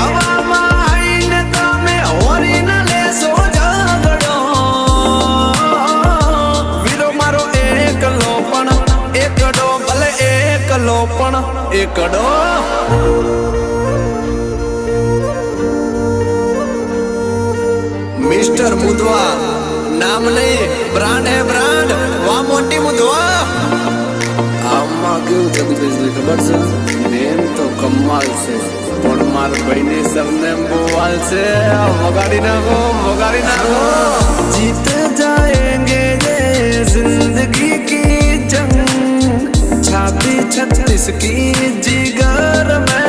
હવામાં આઈને તમે હોરી ના લેશો ઝઘડો વીરો મારો એકલો પણ એકડો ભલે એકલો પણ એકડો મિસ્ટર મુદવા નામ નહીં બ્રાન્ડ હે બ્રાન્ડ વા મોટી મુદવા આમાં કેવું થતું ખબર છે નેમ તો કમાલ છે પણ માર ભાઈની સરનેમ બોવાલ છે વગાડી નાખો જીત જાએંગે ये जिंदगी की जंग 36 की जिगर में